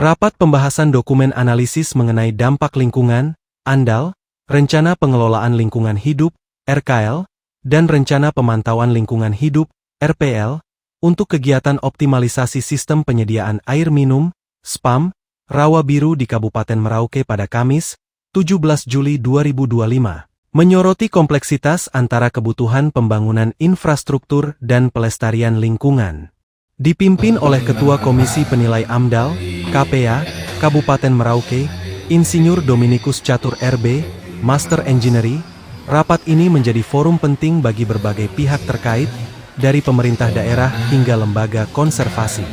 Rapat pembahasan dokumen analisis mengenai dampak lingkungan, ANDAL, Rencana Pengelolaan Lingkungan Hidup, RKL, dan Rencana Pemantauan Lingkungan Hidup, RPL, untuk kegiatan optimalisasi sistem penyediaan air minum, SPAM, Rawa Biru di Kabupaten Merauke pada Kamis, 17 Juli 2025, menyoroti kompleksitas antara kebutuhan pembangunan infrastruktur dan pelestarian lingkungan. Dipimpin oleh Ketua Komisi Penilai AMDAL, KPA, Kabupaten Merauke, Insinyur Dominikus Catur RB, Master Engineer, rapat ini menjadi forum penting bagi berbagai pihak terkait, dari pemerintah daerah hingga lembaga konservasi.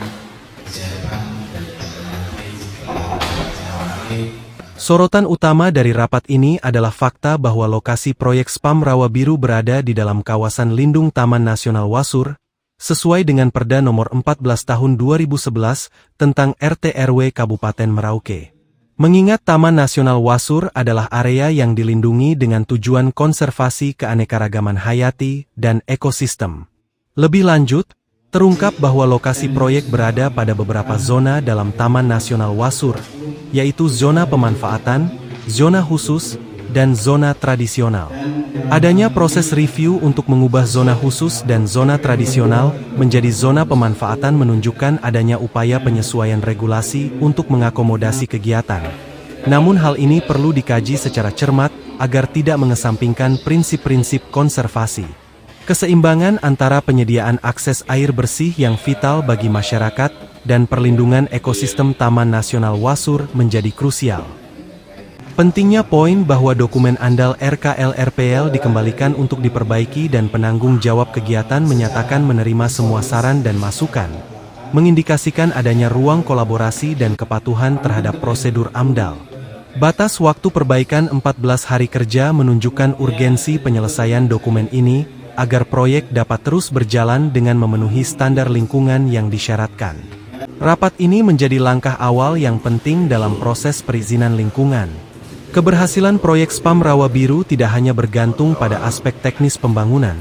Sorotan utama dari rapat ini adalah fakta bahwa lokasi proyek SPAM Rawa Biru berada di dalam kawasan lindung Taman Nasional Wasur, sesuai dengan Perda Nomor 14 Tahun 2011 tentang RT/RW Kabupaten Merauke. Mengingat Taman Nasional Wasur adalah area yang dilindungi dengan tujuan konservasi keanekaragaman hayati dan ekosistem. Lebih lanjut, terungkap bahwa lokasi proyek berada pada beberapa zona dalam Taman Nasional Wasur, yaitu zona pemanfaatan, zona khusus, dan zona tradisional. Adanya proses review untuk mengubah zona khusus dan zona tradisional menjadi zona pemanfaatan menunjukkan adanya upaya penyesuaian regulasi untuk mengakomodasi kegiatan. Namun hal ini perlu dikaji secara cermat agar tidak mengesampingkan prinsip-prinsip konservasi. Keseimbangan antara penyediaan akses air bersih yang vital bagi masyarakat dan perlindungan ekosistem Taman Nasional Wasur menjadi krusial. Pentingnya poin bahwa dokumen ANDAL RKL-RPL dikembalikan untuk diperbaiki dan penanggung jawab kegiatan menyatakan menerima semua saran dan masukan, mengindikasikan adanya ruang kolaborasi dan kepatuhan terhadap prosedur AMDAL. Batas waktu perbaikan 14 hari kerja menunjukkan urgensi penyelesaian dokumen ini agar proyek dapat terus berjalan dengan memenuhi standar lingkungan yang disyaratkan. Rapat ini menjadi langkah awal yang penting dalam proses perizinan lingkungan. Keberhasilan proyek SPAM Rawa Biru tidak hanya bergantung pada aspek teknis pembangunan,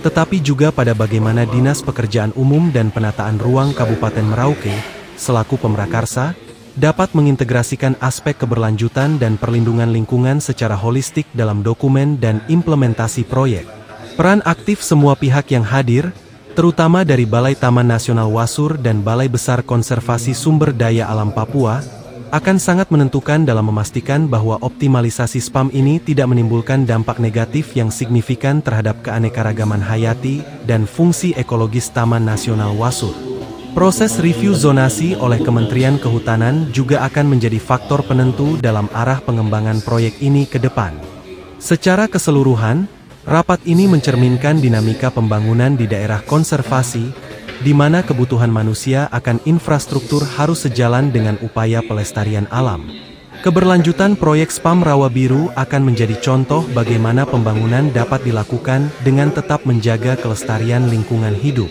tetapi juga pada bagaimana Dinas Pekerjaan Umum dan Penataan Ruang Kabupaten Merauke, selaku pemrakarsa, dapat mengintegrasikan aspek keberlanjutan dan perlindungan lingkungan secara holistik dalam dokumen dan implementasi proyek. Peran aktif semua pihak yang hadir, terutama dari Balai Taman Nasional Wasur dan Balai Besar Konservasi Sumber Daya Alam Papua, akan sangat menentukan dalam memastikan bahwa optimalisasi SPAM ini tidak menimbulkan dampak negatif yang signifikan terhadap keanekaragaman hayati dan fungsi ekologis Taman Nasional Wasur. Proses review zonasi oleh Kementerian Kehutanan juga akan menjadi faktor penentu dalam arah pengembangan proyek ini ke depan. Secara keseluruhan, rapat ini mencerminkan dinamika pembangunan di daerah konservasi, di mana kebutuhan manusia akan infrastruktur harus sejalan dengan upaya pelestarian alam. Keberlanjutan proyek SPAM Rawa Biru akan menjadi contoh bagaimana pembangunan dapat dilakukan dengan tetap menjaga kelestarian lingkungan hidup.